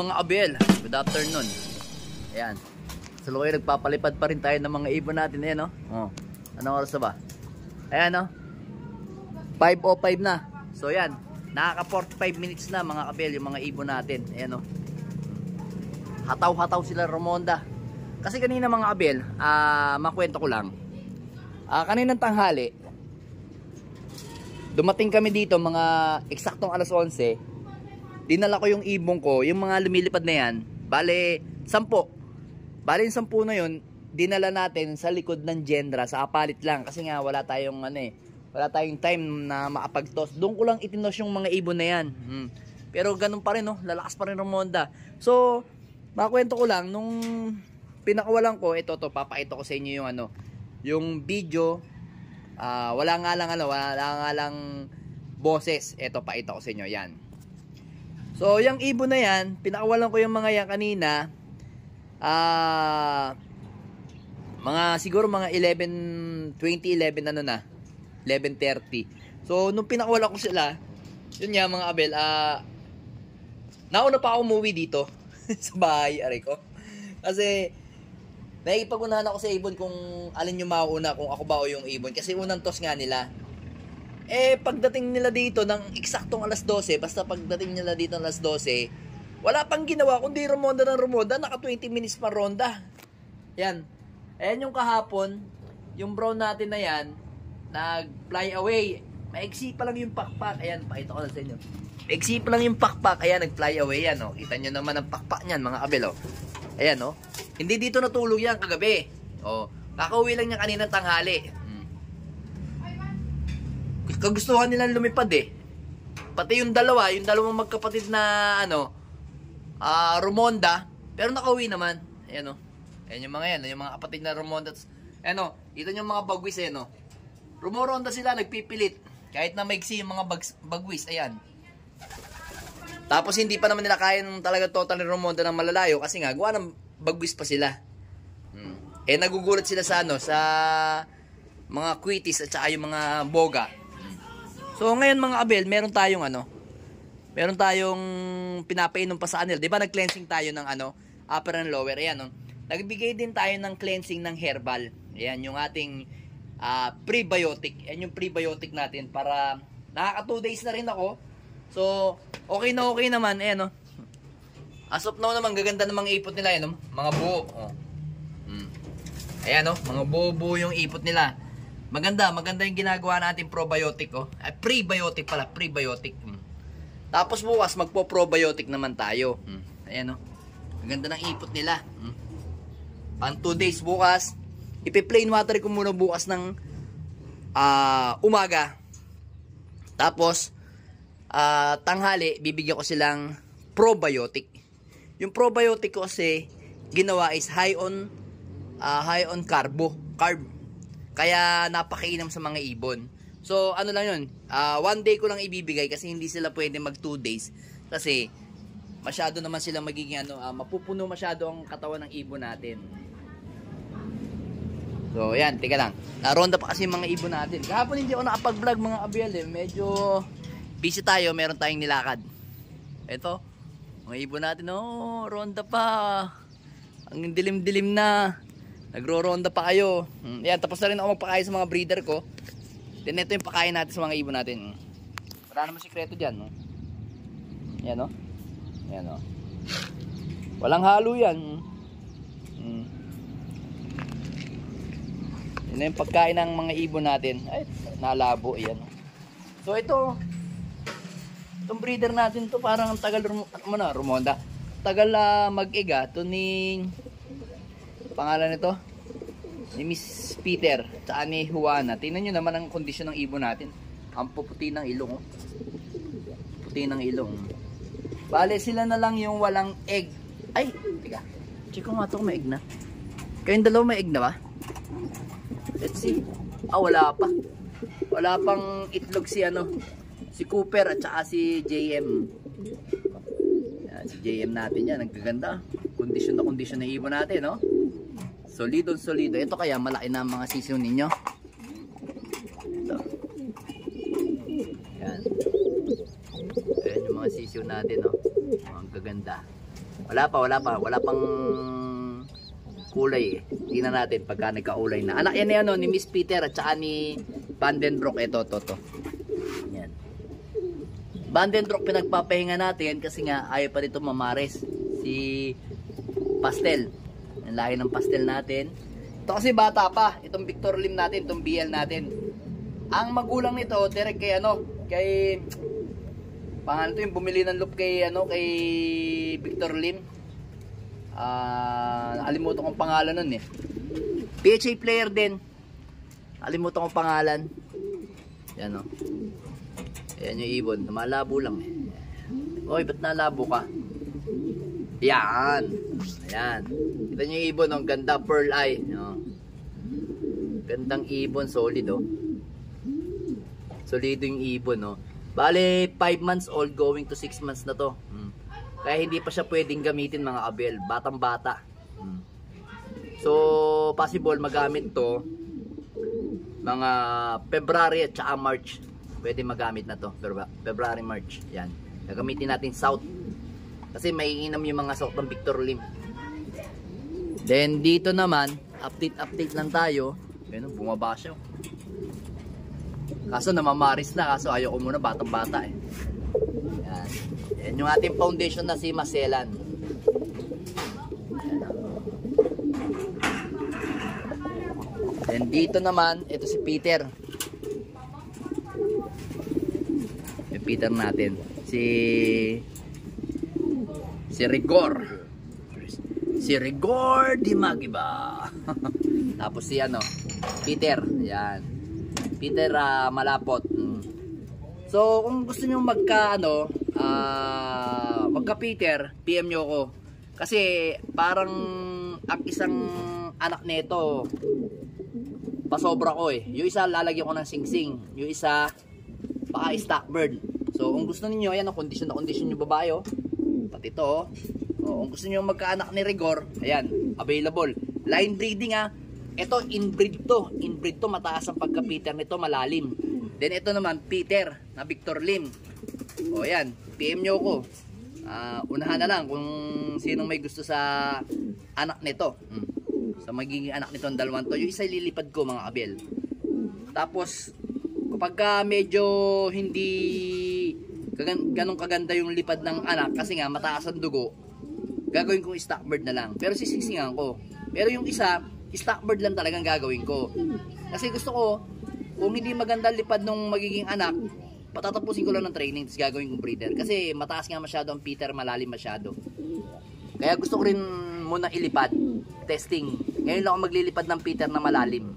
mga abel, good afternoon. Ayan. Sa lukoy nagpapalipad pa rin tayo ng mga ibon natin. Ayan, no? Oh. Anong oras na ba? Ayan, no? 5:05 na. So yan, nakaka 45 minutes na mga kabel yung mga ibon natin. Ayan, no? Hataw-hataw sila Romonda. Kasi kanina mga kabel, makwento ko lang. Kaninang tanghali, dumating kami dito mga eksaktong alas 11. Dinala ko yung ibon ko, yung mga lumilipad na yan, bale 10. Bale yung 10 na yun, dinala natin sa likod ng Gendra, sa apalit lang. Kasi nga wala tayong wala tayong time na makapagtos. Doon ko lang itinos yung mga ibon na yan. Pero ganun pa rin, no? Lalakas pa rin Romonda. So, makwento ko lang, nung pinakawalan ko, ito to, papakita ko sa inyo yung yung video. Wala nga lang boses. Ito, pakita ko sa inyo, yan. So, yung ibon na yan, pinakawalan ko yung mga yan kanina. Siguro mga 2011 na. 11:30. So, nung pinakawalan ko sila, yun nga mga abel, nauna pa ako umuwi dito sa bahay, aray ko. Kasi, nakikipag-unahan ako sa ibon kung alin yung mauuna, kung ako ba o yung ibon. Kasi unang toss nga nila. Pagdating nila dito ng eksaktong alas 12, basta pagdating nila dito ng alas 12, wala pang ginawa kundi Romonda ng Romonda, naka 20 minutes pa ronda. Yan. Ayan yung kahapon, yung brown natin na yan, nag-fly away. Maiksi pa lang yung pakpak. Ayan, pakita ko na sa inyo. Maiksi pa lang yung pakpak. Ayan, nag-fly away yan, oh. Kita nyo naman ang pakpak niyan, mga kabel, oh. Ayan, oh. Hindi dito natulog yan kagabi. Oh, kakauwi lang niya kaninang tanghali. Kagustuhan nilang lumipad eh. Pati yung dalawang magkapatid na Romonda, pero nakauwi naman. Ayan, oh. Ayan yung mga yan, yung mga kapatid na Romonda. Ayan, oh. Ito yung mga bagwis, ayan, oh. Rumoronda sila, nagpipilit. Kahit na maigsi yung mga bagwis, ayan. Tapos hindi pa naman nila kaya ng talaga total ni Romonda ng malalayo kasi nga gawa ng bagwis pa sila. Nagugulat sila sa sa mga quitis at saka yung mga boga. So ngayon mga abel, meron tayong pinapainom pa sa kanila. 'Di ba nag-cleansing tayo ng upper and lower. Ayan, no. Nagbigay din tayo ng cleansing ng herbal. Ayan yung ating prebiotic. Ayan yung prebiotic natin para nakaka 2 days na rin ako. So okay naman. Ayan, no. As of now naman, gaganda ng mga ipot nila, yan, mga buo. Oh. Ayan, no, mga buo yung ipot nila. Maganda yung ginagawa natin probiotic, oh. Prebiotic pala, prebiotic. Tapos bukas magpo-probiotic naman tayo. Ayan, no. Maganda ng ipot nila. Pang 2 days bukas. Ipi-plain water ko muna bukas ng umaga. Tapos tanghali, bibigyan ko silang probiotic. Yung probiotic ko kasi ginawa is high on carb. Kaya napakainam sa mga ibon. So ano lang yun, 1 day ko lang ibibigay kasi hindi sila pwede mag 2 days. Kasi masyado naman sila magiging mapupuno masyado ang katawan ng ibon natin. So yan, tika lang. Naronda pa kasi yung mga ibon natin. Kahapon hindi ako nakapag-vlog mga abel eh. Medyo busy tayo, meron tayong nilakad. Ito, mga ibon natin, ronda pa. Ang dilim-dilim na. Nagro-ronda pa kayo. Yan, tapos na rin ako magpakain sa mga breeder ko. Then ito yung pakain natin sa mga ibon natin. Wala naman sikreto dyan, no? Yan, no? Yan, no? Walang halo yan. Yan na yung pagkain ng mga ibon natin. Ay, nalabo, yan. So ito, itong breeder natin to parang tagal Romonda. Tagal mag-iga. Ito ni pangalan nito ni Miss Peter tsaka ni Juana. Tingnan nyo naman ang kondisyon ng ibon natin. Ang puputi ng ilong, oh. Puti ng ilong. Bale sila na lang yung walang egg. Ay, tiga. Check ko nga ito kung may egg na. Kayong dalawa may egg na ba? Let's see. Wala pa. Wala pang itlog si si Cooper at saka si JM. Yan, si JM natin yan, nagkaganda. Kondisyon na kondisyon ng ibon natin, no? Solido. Ito kaya malaki na mga sisiw ninyo. Ito. Yan. Ayan yung mga sisiw natin, no? Ang gaganda. Wala pang kulay eh. Tingnan natin pagka nagkaulay na. Anak yan ni ano, ni Miss Peter at saka ni Vandenbroek. Ito. Yan. Vandenbroek pinagpapahinga natin kasi nga ayaw pa dito mamares. Si Pastel. Ang lahi ng Pastel natin. Ito kasi bata pa. Itong Victor Lim natin, itong BL natin. Ang magulang nito, direct kay ano, kay pangalan to yung bumili ng loop kay ano, kay Victor Lim. Alimutan kong pangalan nun eh. PHA player din. Alimutan kong pangalan. Yan o. Ayan yung ibon. Malabo lang eh. Oy, ba't nalabo ka? Yan. Ayan. Kita nyo yung ibon. Ang ganda. Pearl eye. Gandang ibon. Solid oh. Solido yung ibon oh. Bale 5 months old going to 6 months na to. Kaya hindi pa siya pwedeng gamitin mga kabel. Batang bata. So possible magamit to mga February at saka March. Pwede magamit na to. February, March. Yan. Gagamitin natin South. Kasi may inam yung mga South ng Victor Lim. Then dito naman, update lang tayo. Ayun, bumaba siya. Kaso namamaris na. Kaso ayoko muna batang bata eh. Yan. Yan yung ating foundation na si Maselan. Then dito naman, ito si Peter. Yung Peter natin. Si Rigor. Si Rigor di Magiba. Tapos si ano, Peter. Yan. Peter Malapot. So, kung gusto niyo magka Peter, PM nyo ko. Kasi parang ang isang anak nito pasobra ko eh. Yung isa lalagyan ko ng singsing, yung isa baka stockbird. So, kung gusto niyo, ayan, condition yung babae oh. Pati ito oh. Kung gusto niyo magkaanak ni Rigor, ayan, available. Line breeding ah. Ito inbreed to. Inbreed to, mataas ang pagka-Peter nito, malalim. Then ito naman Peter na Victor Lim. O ayan, PM nyo ko. Unahan na lang kung sinong may gusto sa anak nito. Sa magiging anak nito ang dalawang to. Yung isa lilipad ko mga kabel. Tapos kapag medyo hindi ganun kaganda yung lipad ng anak kasi nga mataas ang dugo, gagawin kong stockbird na lang. Pero sisingsingan ko. Pero yung isa, stockbird lang talagang gagawin ko. Kasi gusto ko, kung hindi maganda lipad nung magiging anak, patatapusin ko lang ng training tapos gagawin kong breeder. Kasi mataas nga masyado ang Peter, malalim masyado. Kaya gusto ko rin muna ilipad. Testing. Ngayon lang ako maglilipad ng Peter na malalim.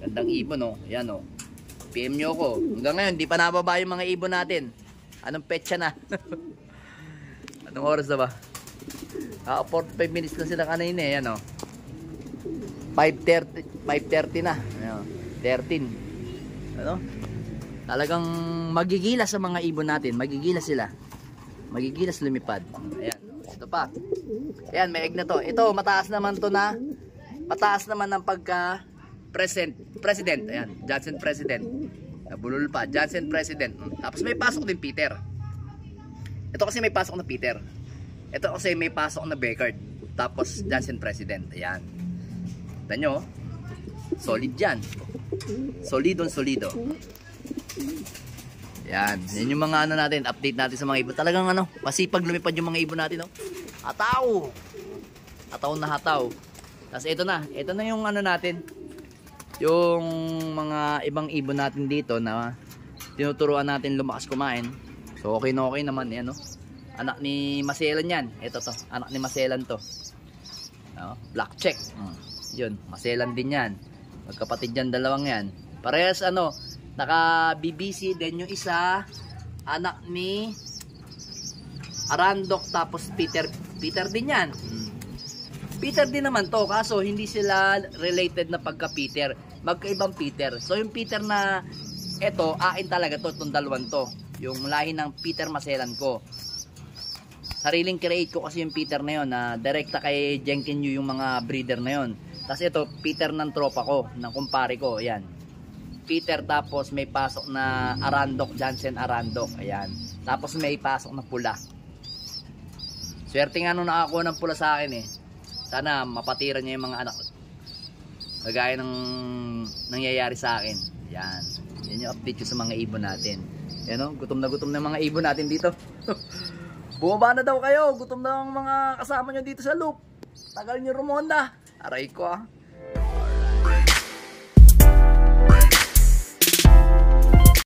Gandang ibon oh. Yan oh. PM nyo ko. Hanggang ngayon, di pa nababa yung mga ibon natin. Anong petsa na? Anong oras na ba? 45 minutes na sila kanina eh. Yan oh. 5:30 na. Ano, 13. Ano? Talagang magigilas sa mga ibon natin. Magigilas sila. Magigilas lumipad. Ayan. Ito pa. Ayan, may egg na to. Ito, mataas naman to na. Mataas naman ng pagka President. Ayan, Johnson President. Nabulol pa. Johnson President. Tapos may pasok din Peter. Ito kasi may pasok na Peter. Ito kasi may pasok na Beckard. Tapos Johnson President. Ayan. Tignan nyo. Solid yan. Solidon solido. Yan. Yan yung mga ano natin. Update natin sa mga ibon. Talagang ano. Masipag lumipad yung mga ibon natin. No? Hataw. Hataw na hataw. Tapos ito na. Ito na yung ano natin. Yung mga ibang ibon natin dito na tinuturuan natin lumakas kumain. So okay na okay naman. Yan, no? Anak ni Maselan yan. Ito to. Anak ni Maselan to. No? Black check. Yun. Maselan din yan. Magkapatid yan, dalawang yan. Parehas ano, naka BBC din yung isa, anak ni Arandok, tapos Peter din yan. Peter din naman to, kaso hindi sila related na pagka Peter. Magkaibang Peter. So yung Peter na eto, ain talaga to, itong dalawang to. Yung lahi ng Peter Maselan ko. Sariling create ko kasi yung Peter na yun, na direkta kay Jenkin Yu yung mga breeder na yun. Tapos ito, Peter ng tropa ko, ng kumpare ko, ayan. Peter, tapos may pasok na Arandok, Johnson Arandok, ayan. Tapos may pasok na pula. So Swerte nga nung nakakuha ng pula sa akin eh. Sana mapatira niya yung mga anak. Kagaya ng nangyayari sa akin. Yan. Yan yung update sa mga ibon natin. Yan o, gutom na mga ibon natin dito. Bumaba na daw kayo. Gutom na ang mga kasama nyo dito sa loop. Tagal nyo rumonda. Aray ko ah.